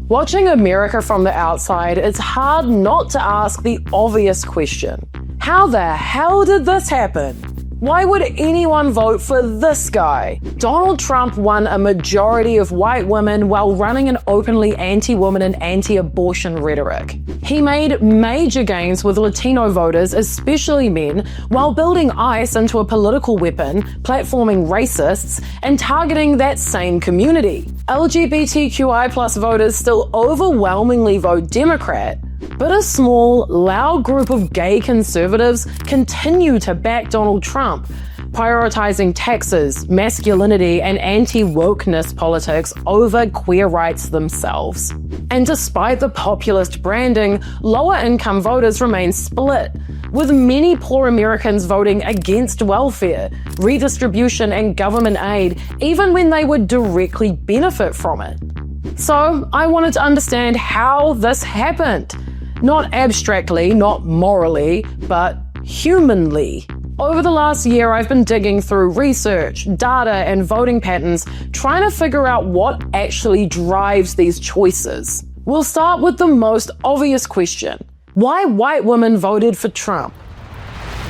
Watching America from the outside, it's hard not to ask the obvious question. How the hell did this happen? Why would anyone vote for this guy? Donald Trump won a majority of white women while running an openly anti-woman and anti-abortion rhetoric. He made major gains with Latino voters, especially men, while building ICE into a political weapon, platforming racists, and targeting that same community. LGBTQI+ voters still overwhelmingly vote Democrat, but a small, loud group of gay conservatives continue to back Donald Trump, prioritizing taxes, masculinity, and anti-wokeness politics over queer rights themselves. And despite the populist branding, lower-income voters remain split, with many poor Americans voting against welfare, redistribution, and government aid, even when they would directly benefit from it. So, I wanted to understand how this happened. Not abstractly, not morally, but humanly. Over the last year, I've been digging through research, data, and voting patterns, trying to figure out what actually drives these choices. We'll start with the most obvious question. Why white women voted for Trump?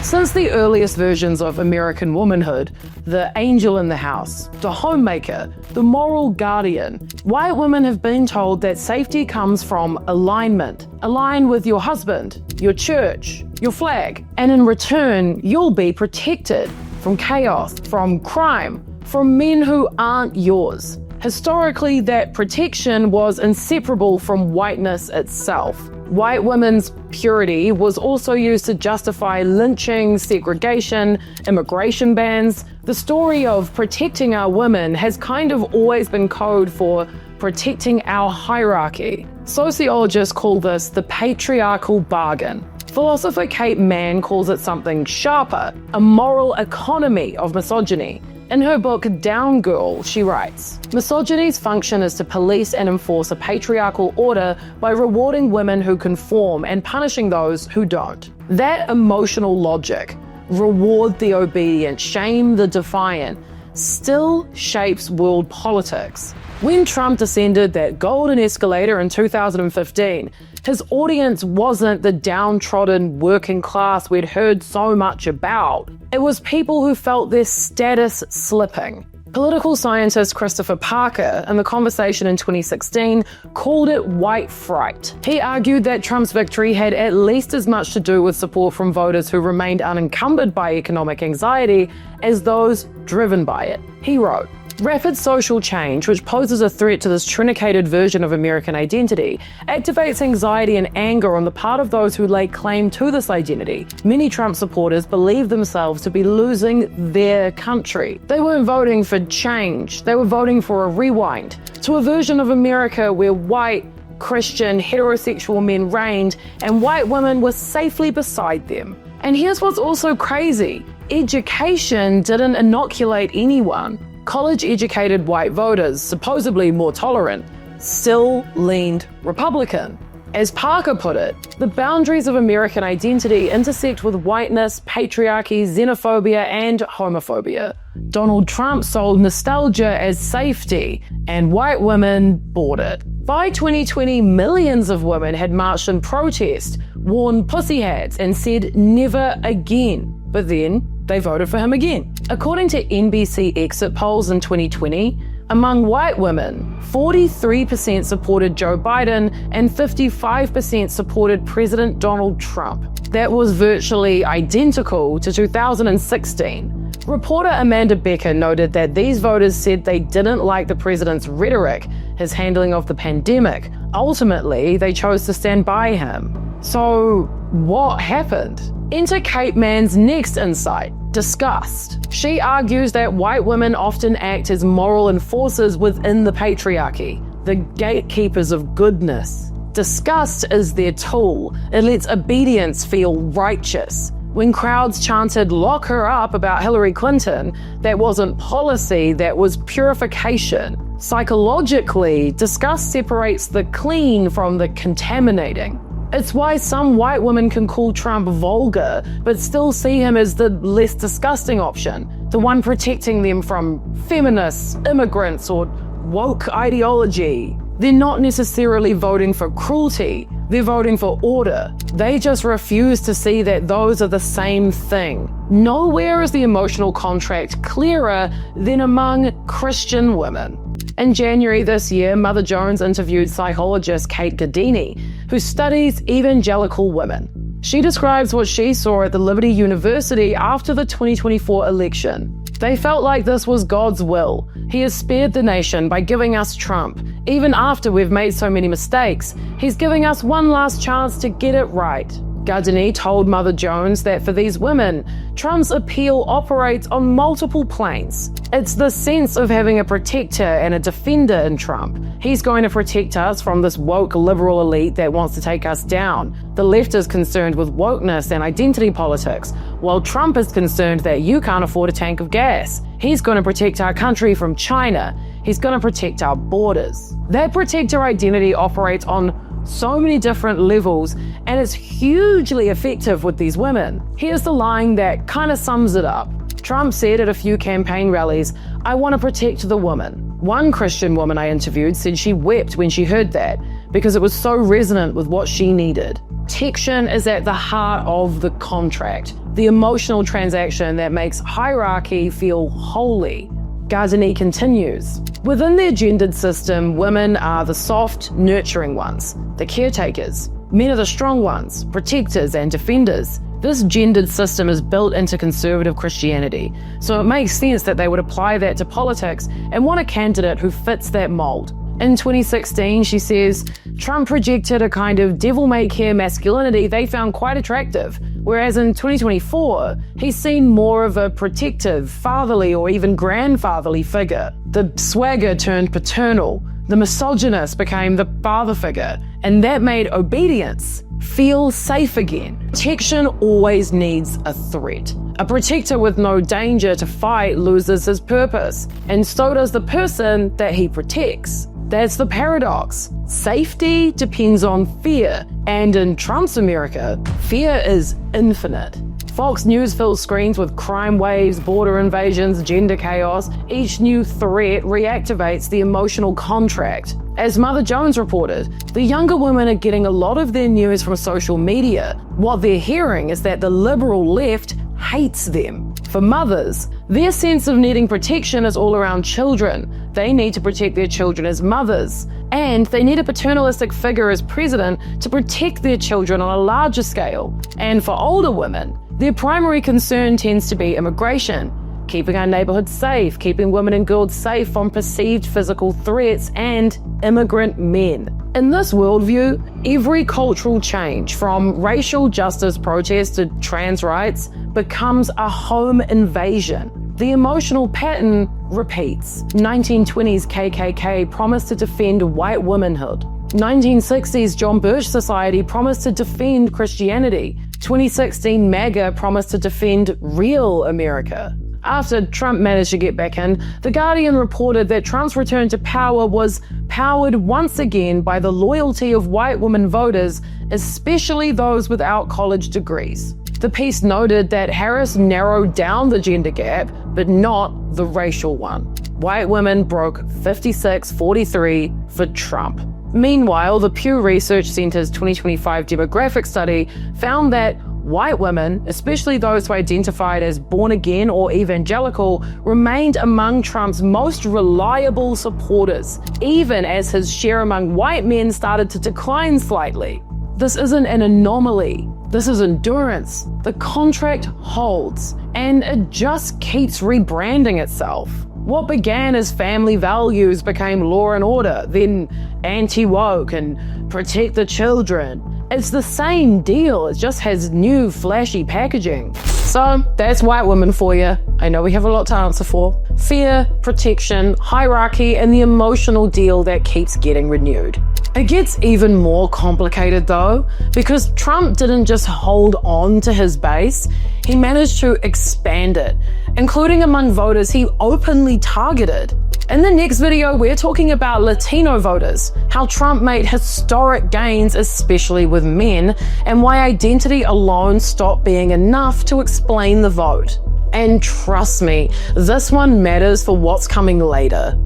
Since the earliest versions of American womanhood, the angel in the house, the homemaker, the moral guardian, white women have been told that safety comes from alignment. Align with your husband, your church, your flag, and in return, you'll be protected from chaos, from crime, from men who aren't yours. Historically, that protection was inseparable from whiteness itself. White women's purity was also used to justify lynching, segregation, immigration bans. The story of protecting our women has kind of always been code for protecting our hierarchy. Sociologists call this the patriarchal bargain. Philosopher Kate Manne calls it something sharper, a moral economy of misogyny. In her book Down Girl, she writes, "Misogyny's function is to police and enforce a patriarchal order by rewarding women who conform and punishing those who don't. That emotional logic, reward the obedient, shame the defiant, still shapes world politics." When Trump descended that golden escalator in 2015, his audience wasn't the downtrodden working class we'd heard so much about. It was people who felt their status slipping. Political scientist Christopher Parker, in the conversation in 2016, called it white fright. He argued that Trump's victory had at least as much to do with support from voters who remained unencumbered by economic anxiety as those driven by it. He wrote, "Rapid social change, which poses a threat to this trinicated version of American identity, activates anxiety and anger on the part of those who lay claim to this identity. Many Trump supporters believe themselves to be losing their country. They weren't voting for change, they were voting for a rewind to a version of America where white, Christian, heterosexual men reigned and white women were safely beside them." And here's what's also crazy. Education didn't inoculate anyone. College-educated white voters, supposedly more tolerant, still leaned Republican. As Parker put it, the boundaries of American identity intersect with whiteness, patriarchy, xenophobia, and homophobia. Donald Trump sold nostalgia as safety, and white women bought it. By 2020, millions of women had marched in protest, worn pussy hats, and said never again. But then, they voted for him again. According to NBC exit polls in 2020, among white women, 43% supported Joe Biden and 55% supported President Donald Trump. That was virtually identical to 2016. Reporter Amanda Becker noted that these voters said they didn't like the president's rhetoric, his handling of the pandemic. Ultimately, they chose to stand by him. So, what happened? Enter Kate Manne's next insight, disgust. She argues that white women often act as moral enforcers within the patriarchy, the gatekeepers of goodness. Disgust is their tool. It lets obedience feel righteous. When crowds chanted, "Lock her up," about Hillary Clinton, that wasn't policy, that was purification. Psychologically, disgust separates the clean from the contaminating. It's why some white women can call Trump vulgar, but still see him as the less disgusting option, the one protecting them from feminists, immigrants, or woke ideology. They're not necessarily voting for cruelty, they're voting for order. They just refuse to see that those are the same thing. Nowhere is the emotional contract clearer than among Christian women. In January this year, Mother Jones interviewed psychologist Kate Gardini, who studies evangelical women. She describes what she saw at the Liberty University after the 2024 election. They felt like this was God's will. He has spared the nation by giving us Trump. Even after we've made so many mistakes, he's giving us one last chance to get it right. Gardini told Mother Jones that for these women, Trump's appeal operates on multiple planes. It's the sense of having a protector and a defender in Trump. He's going to protect us from this woke liberal elite that wants to take us down. The left is concerned with wokeness and identity politics, while Trump is concerned that you can't afford a tank of gas. He's going to protect our country from China. He's going to protect our borders. That protector identity operates on so many different levels, and it's hugely effective with these women. Here's the line that kind of sums it up. Trump said at a few campaign rallies, "I want to protect the woman." One Christian woman I interviewed said she wept when she heard that because it was so resonant with what she needed. Protection is at the heart of the contract, the emotional transaction that makes hierarchy feel holy. Gardini continues, within their gendered system, women are the soft, nurturing ones, the caretakers. Men are the strong ones, protectors and defenders. This gendered system is built into conservative Christianity, so it makes sense that they would apply that to politics and want a candidate who fits that mold. In 2016, she says, Trump projected a kind of devil-may-care masculinity they found quite attractive, whereas in 2024, he's seen more of a protective, fatherly, or even grandfatherly figure. The swagger turned paternal. The misogynist became the father figure, and that made obedience feel safe again. Protection always needs a threat. A protector with no danger to fight loses his purpose, and so does the person that he protects. That's the paradox. Safety depends on fear, and in Trump's America, fear is infinite. Fox News fills screens with crime waves, border invasions, gender chaos. Each new threat reactivates the emotional contract. As Mother Jones reported, the younger women are getting a lot of their news from social media. What they're hearing is that the liberal left hates them. For mothers, their sense of needing protection is all around children. They need to protect their children as mothers, and they need a paternalistic figure as president to protect their children on a larger scale. And for older women, their primary concern tends to be immigration, keeping our neighborhoods safe, keeping women and girls safe from perceived physical threats, and immigrant men. In this worldview, every cultural change, from racial justice protests to trans rights, becomes a home invasion. The emotional pattern repeats. 1920s KKK promised to defend white womanhood. 1960s John Birch Society promised to defend Christianity. 2016 MAGA promised to defend real America. After Trump managed to get back in, The Guardian reported that Trump's return to power was powered once again by the loyalty of white women voters, especially those without college degrees. The piece noted that Harris narrowed down the gender gap, but not the racial one. White women broke 56-43 for Trump. Meanwhile, the Pew Research Center's 2025 demographic study found that white women, especially those who identified as born-again or evangelical, remained among Trump's most reliable supporters, even as his share among white men started to decline slightly. This isn't an anomaly. This is endurance. The contract holds, and it just keeps rebranding itself. What began as family values became law and order, then anti-woke and protect the children. It's the same deal, it just has new flashy packaging. So that's white women for you. I know we have a lot to answer for. Fear, protection, hierarchy, and the emotional deal that keeps getting renewed. It gets even more complicated though, because Trump didn't just hold on to his base, he managed to expand it, including among voters he openly targeted. In the next video, we're talking about Latino voters, how Trump made historic gains, especially with men, and why identity alone stopped being enough to explain the vote. And trust me, this one matters for what's coming later.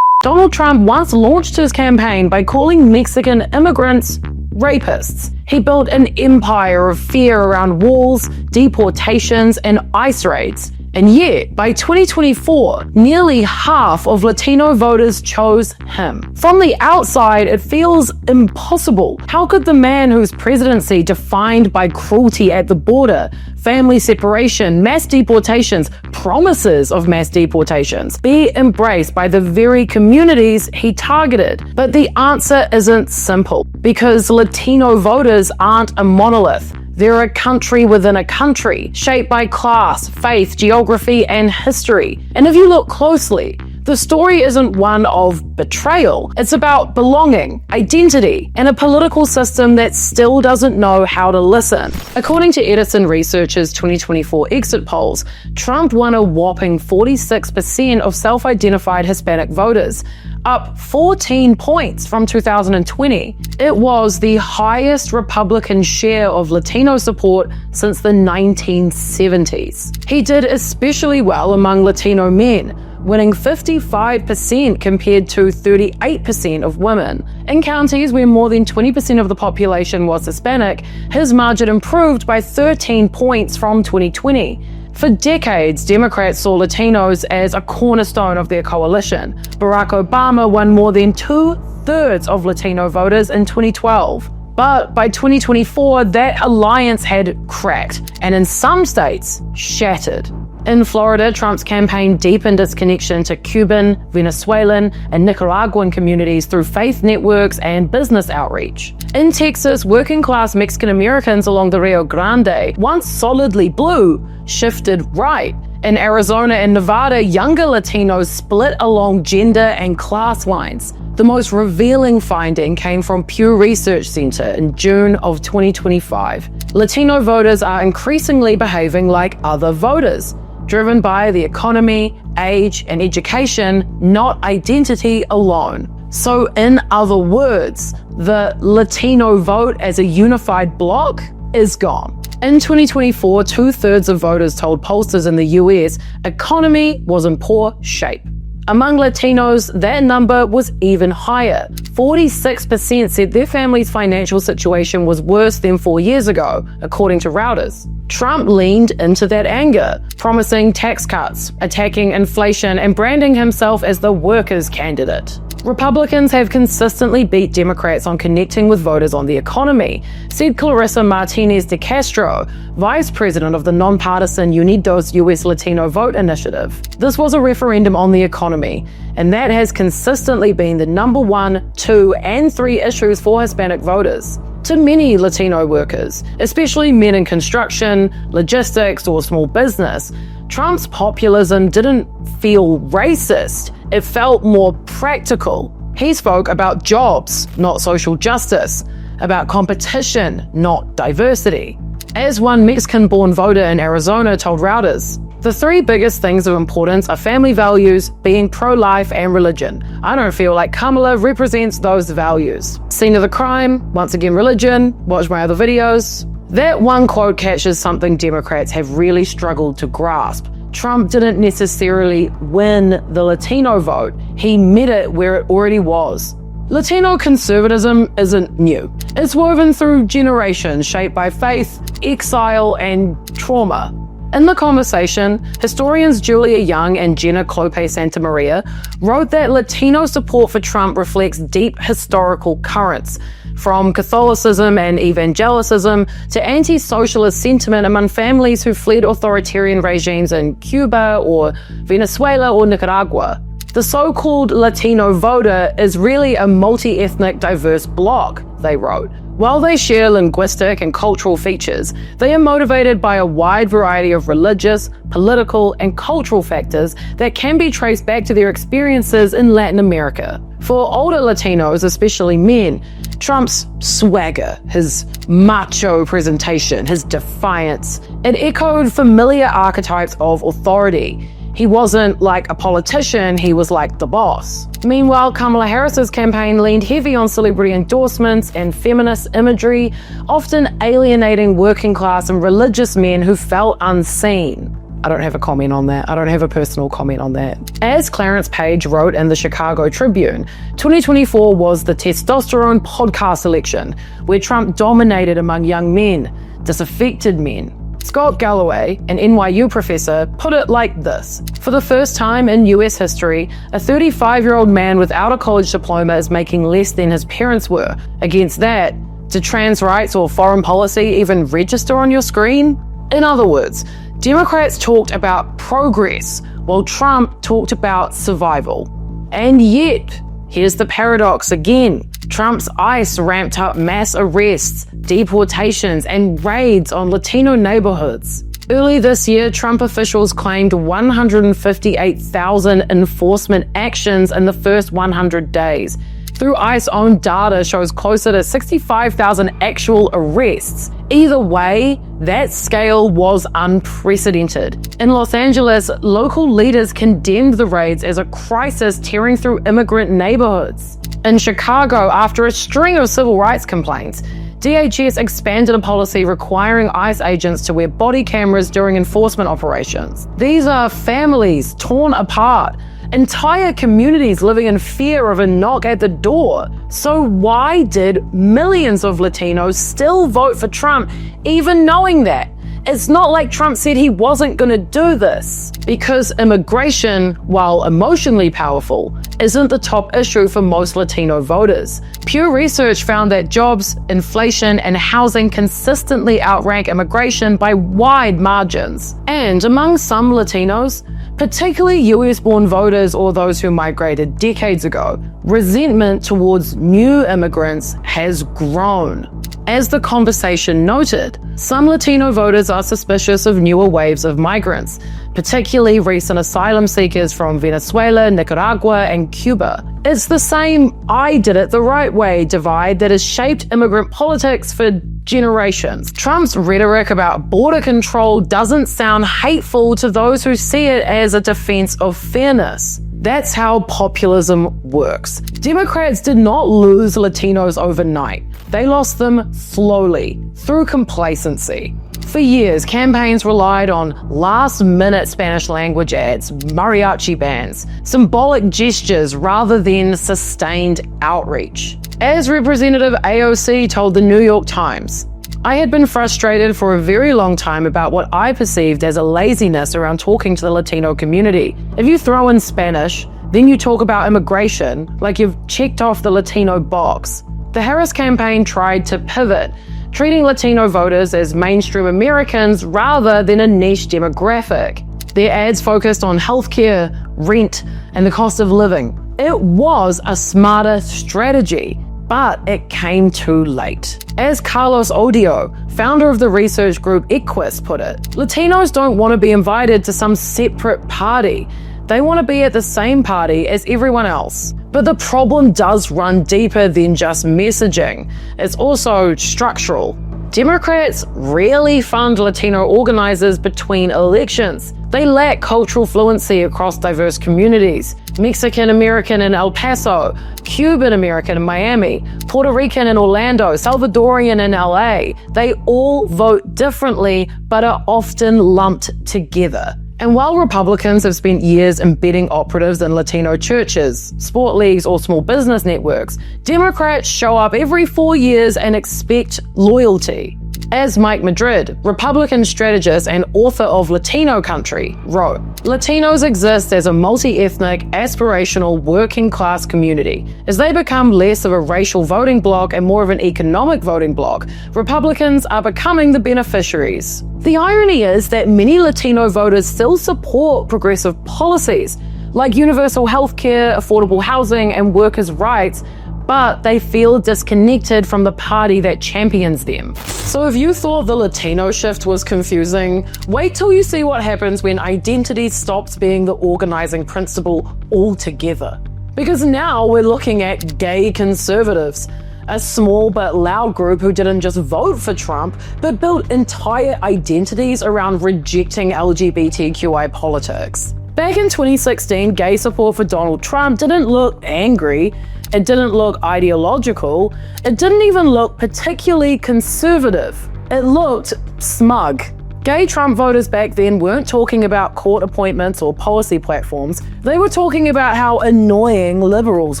Donald Trump once launched his campaign by calling Mexican immigrants rapists. He built an empire of fear around walls, deportations, and ICE raids. And yet, by 2024, nearly half of Latino voters chose him. From the outside, it feels impossible. How could the man whose presidency defined by cruelty at the border, family separation, mass deportations, promises of mass deportations, be embraced by the very communities he targeted? But the answer isn't simple, because Latino voters aren't a monolith. They're a country within a country, shaped by class, faith, geography, and history. And if you look closely, the story isn't one of betrayal. It's about belonging, identity, and a political system that still doesn't know how to listen. According to Edison Research's 2024 exit polls, Trump won a whopping 46% of self-identified Hispanic voters, up 14 points from 2020. It was the highest Republican share of Latino support since the 1970s. He did especially well among Latino men, winning 55% compared to 38% of women. In counties where more than 20% of the population was Hispanic, his margin improved by 13 points from 2020. For decades, Democrats saw Latinos as a cornerstone of their coalition. Barack Obama won more than 2/3 of Latino voters in 2012. But by 2024, that alliance had cracked, and in some states, shattered. In Florida, Trump's campaign deepened its connection to Cuban, Venezuelan, and Nicaraguan communities through faith networks and business outreach. In Texas, working-class Mexican Americans along the Rio Grande, once solidly blue, shifted right. In Arizona and Nevada, younger Latinos split along gender and class lines. The most revealing finding came from Pew Research Center in June of 2025. Latino voters are increasingly behaving like other voters, driven by the economy, age, and education, not identity alone. So in other words, the Latino vote as a unified bloc is gone. In 2024, 2/3 of voters told pollsters in the US economy was in poor shape. Among Latinos, that number was even higher. 46% said their family's financial situation was worse than 4 years ago, according to Reuters. Trump leaned into that anger, promising tax cuts, attacking inflation, and branding himself as the workers' candidate. Republicans have consistently beat Democrats on connecting with voters on the economy, said Clarissa Martinez de Castro, vice president of the nonpartisan Unidos US Latino Vote Initiative. This was a referendum on the economy, and that has consistently been the number 1, 2, and 3 issues for Hispanic voters. To many Latino workers, especially men in construction, logistics, or small business, Trump's populism didn't feel racist. It felt more practical. He spoke about jobs, not social justice, about competition, not diversity. As one Mexican-born voter in Arizona told Reuters, the 3 biggest things of importance are family values, being pro-life, and religion. I don't feel like Kamala represents those values. Scene of the crime, once again religion, watch my other videos. That one quote catches something Democrats have really struggled to grasp. Trump didn't necessarily win the Latino vote. He met it where it already was. Latino conservatism isn't new. It's woven through generations, shaped by faith, exile, and trauma. In the conversation, historians Julia Young and Jenna Clope Santamaria wrote that Latino support for Trump reflects deep historical currents, from Catholicism and evangelicism to anti-socialist sentiment among families who fled authoritarian regimes in Cuba or Venezuela or Nicaragua. The so-called Latino voter is really a multi-ethnic, diverse bloc, they wrote. While they share linguistic and cultural features, they are motivated by a wide variety of religious, political, and cultural factors that can be traced back to their experiences in Latin America. For older Latinos, especially men, Trump's swagger, his macho presentation, his defiance, it echoed familiar archetypes of authority. He wasn't like a politician, he was like the boss. Meanwhile, Kamala Harris's campaign leaned heavy on celebrity endorsements and feminist imagery, often alienating working class and religious men who felt unseen. I don't have a comment on that. I don't have a personal comment on that. As Clarence Page wrote in the Chicago Tribune, 2024 was the testosterone podcast election, where Trump dominated among young men, disaffected men. Scott Galloway, an NYU professor, put it like this: for the first time in US history, a 35-year-old man without a college diploma is making less than his parents were. Against that, did trans rights or foreign policy even register on your screen? In other words, Democrats talked about progress, while Trump talked about survival. And yet, here's the paradox again. Trump's ICE ramped up mass arrests, deportations, and raids on Latino neighborhoods. Early this year, Trump officials claimed 158,000 enforcement actions in the first 100 days. Through ICE's own data shows closer to 65,000 actual arrests. Either way, that scale was unprecedented. In Los Angeles, local leaders condemned the raids as a crisis tearing through immigrant neighborhoods. In Chicago, after a string of civil rights complaints, DHS expanded a policy requiring ICE agents to wear body cameras during enforcement operations. These are families torn apart, entire communities living in fear of a knock at the door. So why did millions of Latinos still vote for Trump, even knowing that? It's not like Trump said he wasn't going to do this. Because immigration, while emotionally powerful, isn't the top issue for most Latino voters. Pew Research found that jobs, inflation, and housing consistently outrank immigration by wide margins. And among some Latinos, particularly US-born voters or those who migrated decades ago, resentment towards new immigrants has grown. As the conversation noted, some Latino voters are suspicious of newer waves of migrants, particularly recent asylum seekers from Venezuela, Nicaragua, and Cuba. It's the same "I did it the right way" divide that has shaped immigrant politics for generations. Trump's rhetoric about border control doesn't sound hateful to those who see it as a defense of fairness. That's how populism works. Democrats did not lose Latinos overnight. They lost them slowly, through complacency. For years, campaigns relied on last-minute Spanish language ads, mariachi bands, symbolic gestures rather than sustained outreach. As Representative AOC told the New York Times, "I had been frustrated for a very long time about what I perceived as a laziness around talking to the Latino community. If you throw in Spanish, then you talk about immigration like you've checked off the Latino box." The Harris campaign tried to pivot, treating Latino voters as mainstream Americans rather than a niche demographic. Their ads focused on healthcare, rent, and the cost of living. It was a smarter strategy, but it came too late. As Carlos Odio, founder of the research group Equus, put it, Latinos don't want to be invited to some separate party. They want to be at the same party as everyone else. But the problem does run deeper than just messaging. It's also structural. Democrats rarely fund Latino organizers between elections. They lack cultural fluency across diverse communities. Mexican American in El Paso, Cuban American in Miami, Puerto Rican in Orlando, Salvadorian in LA. They all vote differently, but are often lumped together. And while Republicans have spent years embedding operatives in Latino churches, sport leagues, or small business networks, Democrats show up every 4 years and expect loyalty. As Mike Madrid, Republican strategist and author of Latino Country, wrote, "Latinos exist as a multi-ethnic, aspirational, working-class community. As they become less of a racial voting bloc and more of an economic voting bloc, Republicans are becoming the beneficiaries." The irony is that many Latino voters still support progressive policies, like universal health care, affordable housing, and workers' rights, but they feel disconnected from the party that champions them. So if you thought the Latino shift was confusing, wait till you see what happens when identity stops being the organizing principle altogether. Because now we're looking at gay conservatives, a small but loud group who didn't just vote for Trump, but built entire identities around rejecting LGBTQI politics. Back in 2016, gay support for Donald Trump didn't look angry. It didn't look ideological. It didn't even look particularly conservative. It looked smug. Gay Trump voters back then weren't talking about court appointments or policy platforms. They were talking about how annoying liberals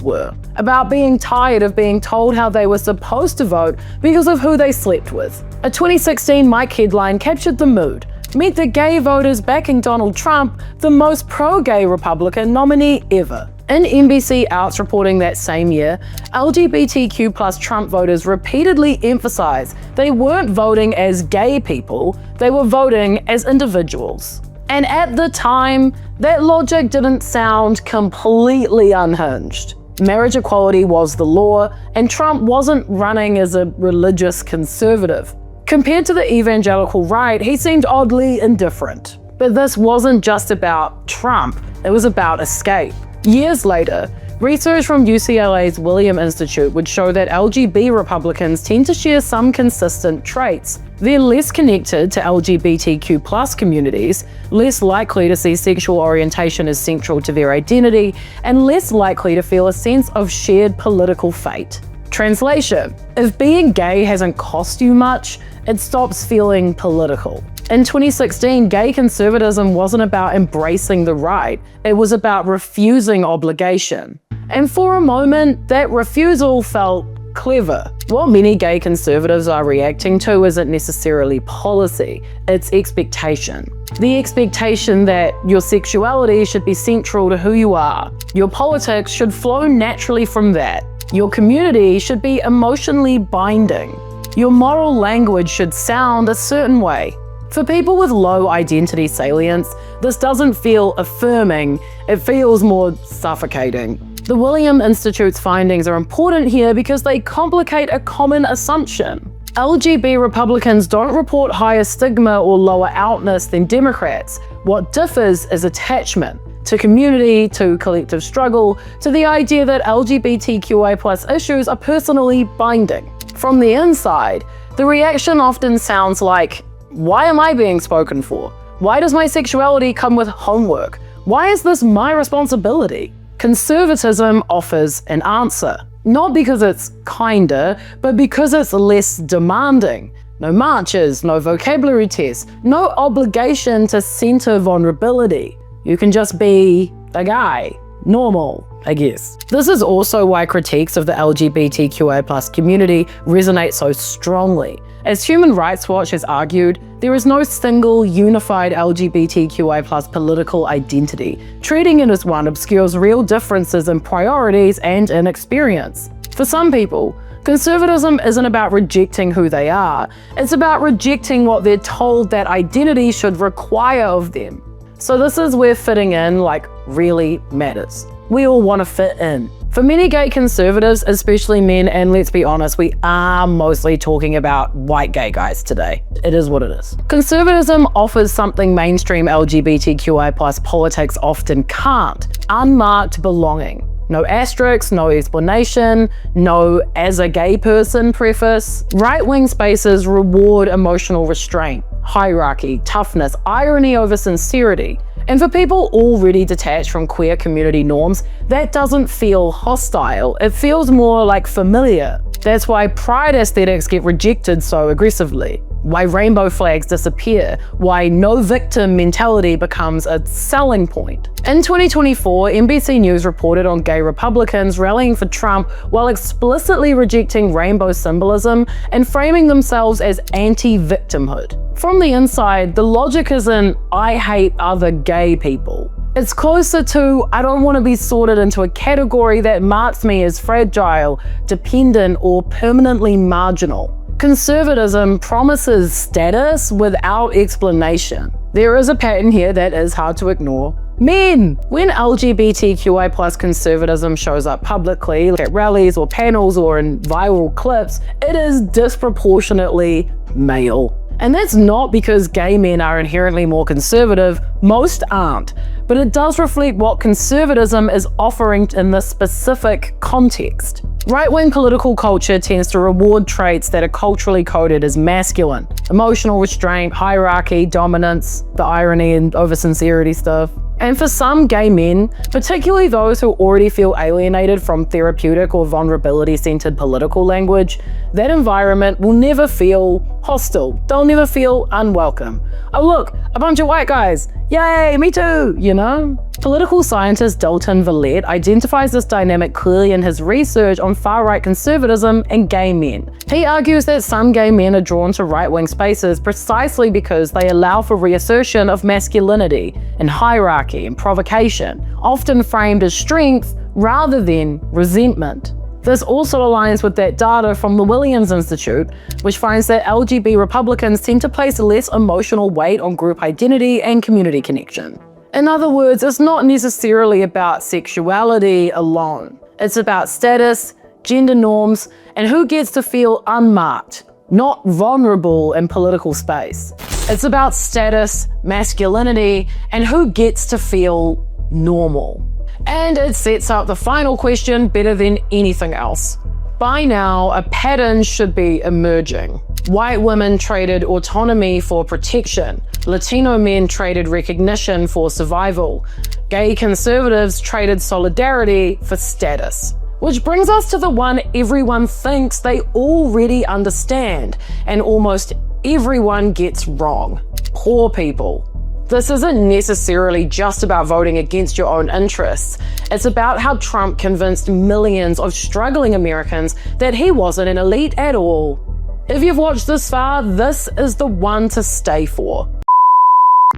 were, about being tired of being told how they were supposed to vote because of who they slept with. A 2016 Mike headline captured the mood. Meet the gay voters backing Donald Trump, the most pro-gay Republican nominee ever. In NBC Outs reporting that same year, LGBTQ+ Trump voters repeatedly emphasized they weren't voting as gay people, they were voting as individuals. And at the time, that logic didn't sound completely unhinged. Marriage equality was the law, and Trump wasn't running as a religious conservative. Compared to the evangelical right, he seemed oddly indifferent. But this wasn't just about Trump, it was about escape. Years later, research from UCLA's William Institute would show that LGB Republicans tend to share some consistent traits. They're less connected to LGBTQ+ communities, less likely to see sexual orientation as central to their identity, and less likely to feel a sense of shared political fate. Translation: if being gay hasn't cost you much, it stops feeling political. In 2016, gay conservatism wasn't about embracing the right, it was about refusing obligation. And for a moment, that refusal felt clever. What many gay conservatives are reacting to isn't necessarily policy, it's expectation. The expectation that your sexuality should be central to who you are. Your politics should flow naturally from that. Your community should be emotionally binding. Your moral language should sound a certain way. For people with low identity salience, this doesn't feel affirming, it feels more suffocating. The William Institute's findings are important here because they complicate a common assumption. LGB Republicans don't report higher stigma or lower outness than Democrats. What differs is attachment to community, to collective struggle, to the idea that LGBTQI+ issues are personally binding. From the inside, the reaction often sounds like, why am I being spoken for? Why does my sexuality come with homework? Why is this my responsibility? Conservatism offers an answer. Not because it's kinder, but because it's less demanding. No marches, no vocabulary tests, no obligation to center vulnerability. You can just be a guy. Normal, I guess. This is also why critiques of the LGBTQI+ community resonate so strongly. As Human Rights Watch has argued, there is no single unified LGBTQI+ political identity. Treating it as one obscures real differences in priorities and in experience. For some people, conservatism isn't about rejecting who they are, it's about rejecting what they're told that identity should require of them. So this is where fitting in, really matters. We all want to fit in. For many gay conservatives, especially men, and let's be honest, we are mostly talking about white gay guys today. It is what it is. Conservatism offers something mainstream LGBTQI+ politics often can't: unmarked belonging. No asterisks, no explanation, no "as a gay person" preface. Right-wing spaces reward emotional restraint, hierarchy, toughness, irony over sincerity. And for people already detached from queer community norms, that doesn't feel hostile, it feels more like familiar. That's why pride aesthetics get rejected so aggressively, why rainbow flags disappear, why no victim mentality becomes a selling point. In 2024, NBC News reported on gay Republicans rallying for Trump while explicitly rejecting rainbow symbolism and framing themselves as anti-victimhood. From the inside, the logic isn't, I hate other gay people. It's closer to, I don't want to be sorted into a category that marks me as fragile, dependent, or permanently marginal. Conservatism promises status without explanation. There is a pattern here that is hard to ignore. Men! When LGBTQI+ conservatism shows up publicly, at rallies or panels or in viral clips, it is disproportionately male. And that's not because gay men are inherently more conservative, most aren't, but it does reflect what conservatism is offering in this specific context. Right-wing political culture tends to reward traits that are culturally coded as masculine: emotional restraint, hierarchy, dominance, the irony and over-sincerity stuff. And for some gay men, particularly those who already feel alienated from therapeutic or vulnerability-centered political language, that environment will never feel hostile. They'll never feel unwelcome. Oh look, a bunch of white guys. Yay, me too, you know? Political scientist Dalton Villette identifies this dynamic clearly in his research on far-right conservatism and gay men. He argues that some gay men are drawn to right-wing spaces precisely because they allow for reassertion of masculinity and hierarchy and provocation, often framed as strength rather than resentment. This also aligns with that data from the Williams Institute, which finds that LGBT Republicans tend to place less emotional weight on group identity and community connection. In other words, it's not necessarily about sexuality alone. It's about status, gender norms, and who gets to feel unmarked, not vulnerable in political space. It's about status, masculinity, and who gets to feel normal. And it sets up the final question better than anything else. By now, a pattern should be emerging. White women traded autonomy for protection. Latino men traded recognition for survival. Gay conservatives traded solidarity for status. Which brings us to the one everyone thinks they already understand, and almost everyone gets wrong. Poor people. This isn't necessarily just about voting against your own interests. It's about how Trump convinced millions of struggling Americans that he wasn't an elite at all. If you've watched this far, this is the one to stay for.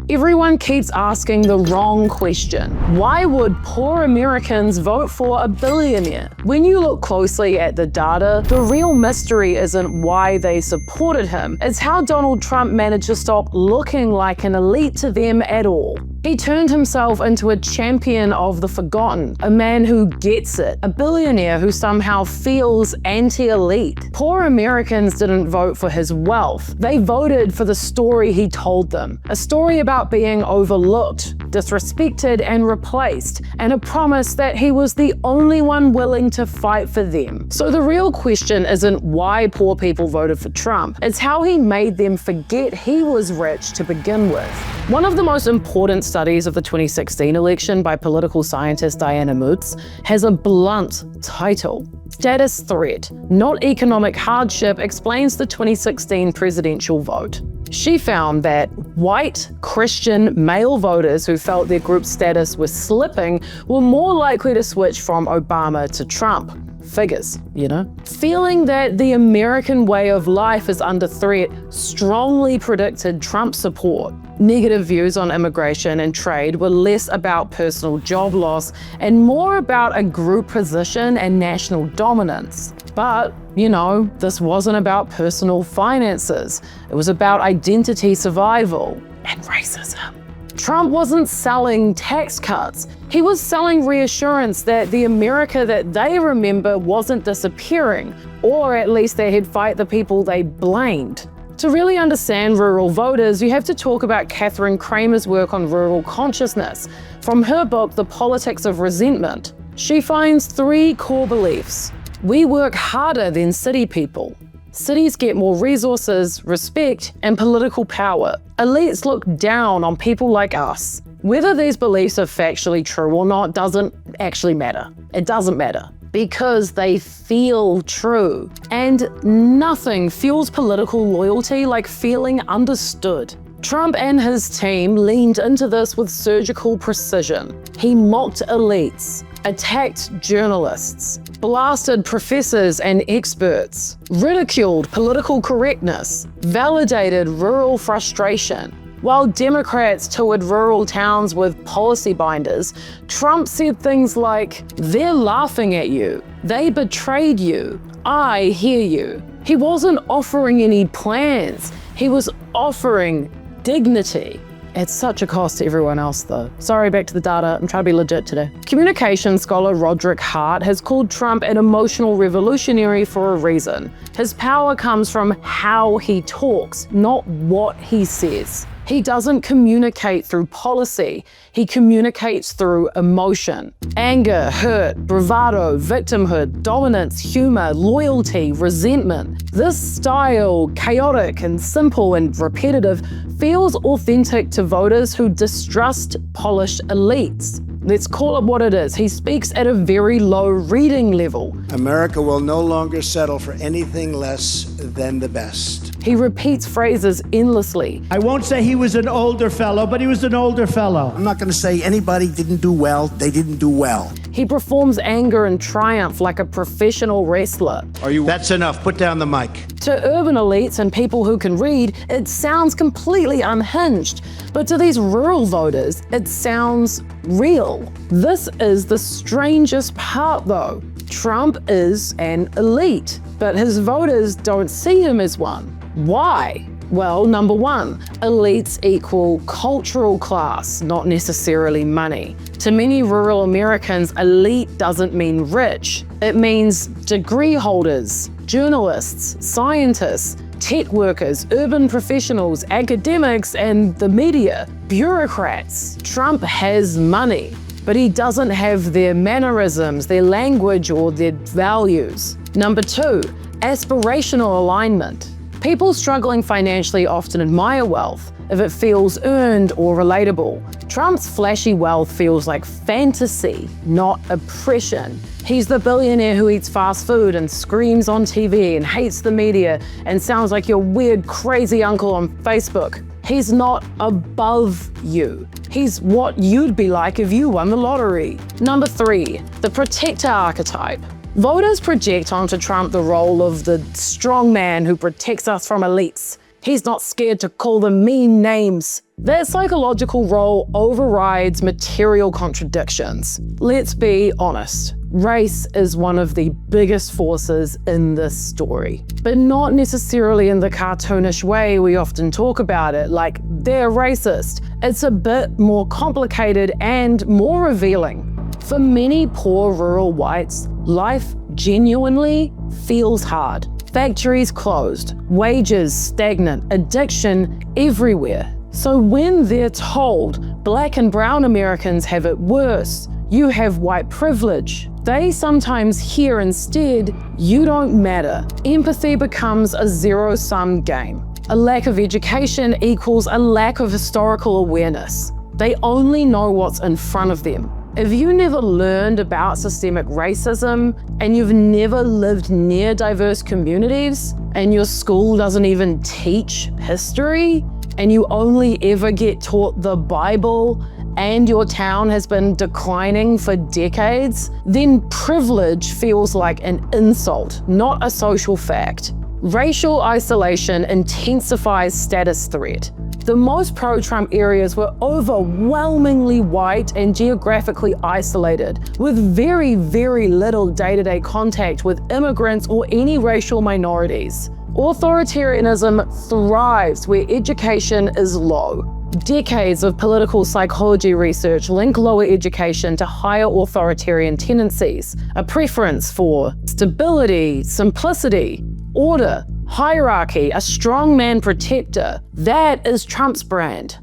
Everyone keeps asking the wrong question. Why would poor Americans vote for a billionaire? When you look closely at the data, the real mystery isn't why they supported him. It's how Donald Trump managed to stop looking like an elite to them at all. He turned himself into a champion of the forgotten, a man who gets it, a billionaire who somehow feels anti-elite. Poor Americans didn't vote for his wealth. They voted for the story he told them, a story about being overlooked, disrespected, and replaced, and a promise that he was the only one willing to fight for them. So the real question isn't why poor people voted for Trump, it's how he made them forget he was rich to begin with. One of the most important studies of the 2016 election by political scientist Diana Moots has a blunt title. Status Threat, Not Economic Hardship, explains the 2016 presidential vote. She found that white, Christian, male voters who felt their group status was slipping were more likely to switch from Obama to Trump. Figures, you know? Feeling that the American way of life is under threat strongly predicted Trump support. Negative views on immigration and trade were less about personal job loss and more about a group position and national dominance. But, you know, this wasn't about personal finances. It was about identity survival and racism. Trump wasn't selling tax cuts. He was selling reassurance that the America that they remember wasn't disappearing, or at least that he'd fight the people they blamed. To really understand rural voters, you have to talk about Catherine Kramer's work on rural consciousness. From her book, The Politics of Resentment, she finds 3 core beliefs. We work harder than city people. Cities get more resources, respect, and political power. Elites look down on people like us. Whether these beliefs are factually true or not doesn't actually matter. It doesn't matter. Because they feel true. And nothing fuels political loyalty like feeling understood. Trump and his team leaned into this with surgical precision. He mocked elites, attacked journalists, blasted professors and experts, ridiculed political correctness, validated rural frustration. While Democrats toured rural towns with policy binders, Trump said things like, "They're laughing at you. They betrayed you. I hear you." He wasn't offering any plans. He was offering dignity. At such a cost to everyone else, though. Sorry, back to the data. I'm trying to be legit today. Communication scholar Roderick Hart has called Trump an emotional revolutionary for a reason. His power comes from how he talks, not what he says. He doesn't communicate through policy. He communicates through emotion. Anger, hurt, bravado, victimhood, dominance, humor, loyalty, resentment. This style, chaotic and simple and repetitive, feels authentic to voters who distrust polished elites. Let's call it what it is. He speaks at a very low reading level. America will no longer settle for anything less than the best. He repeats phrases endlessly. I won't say he was an older fellow, but he was an older fellow. I'm not going to say anybody didn't do well. They didn't do well. He performs anger and triumph like a professional wrestler. That's enough. Put down the mic. To urban elites and people who can read, it sounds completely unhinged. But to these rural voters, it sounds real. This is the strangest part though. Trump is an elite, but his voters don't see him as one. Why? Well, number one, elites equal cultural class, not necessarily money. To many rural Americans, elite doesn't mean rich. It means degree holders, journalists, scientists, tech workers, urban professionals, academics, and the media, bureaucrats. Trump has money, but he doesn't have their mannerisms, their language, or their values. Number two, aspirational alignment. People struggling financially often admire wealth if it feels earned or relatable. Trump's flashy wealth feels like fantasy, not oppression. He's the billionaire who eats fast food and screams on TV and hates the media and sounds like your weird, crazy uncle on Facebook. He's not above you. He's what you'd be like if you won the lottery. Number three, the protector archetype. Voters project onto Trump the role of the strong man who protects us from elites. He's not scared to call them mean names. That psychological role overrides material contradictions. Let's be honest. Race is one of the biggest forces in this story, but not necessarily in the cartoonish way we often talk about it, like they're racist. It's a bit more complicated and more revealing. For many poor rural whites, life genuinely feels hard. Factories closed, wages stagnant, addiction everywhere. So when they're told Black and brown Americans have it worse, you have white privilege, they sometimes hear instead, you don't matter. Empathy becomes a zero-sum game. A lack of education equals a lack of historical awareness. They only know what's in front of them. If you never learned about systemic racism and you've never lived near diverse communities and your school doesn't even teach history and you only ever get taught the Bible and your town has been declining for decades, then privilege feels like an insult, not a social fact. Racial isolation intensifies status threat. The most pro-Trump areas were overwhelmingly white and geographically isolated, with very, very little day-to-day contact with immigrants or any racial minorities. Authoritarianism thrives where education is low. Decades of political psychology research link lower education to higher authoritarian tendencies, a preference for stability, simplicity, order, hierarchy, a strong man protector. That is Trump's brand.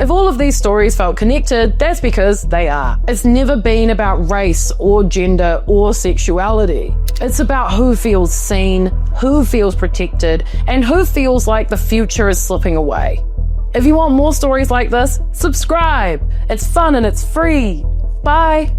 If all of these stories felt connected, that's because they are. It's never been about race or gender or sexuality. It's about who feels seen, who feels protected, and who feels like the future is slipping away. If you want more stories like this, subscribe. It's fun and it's free. Bye.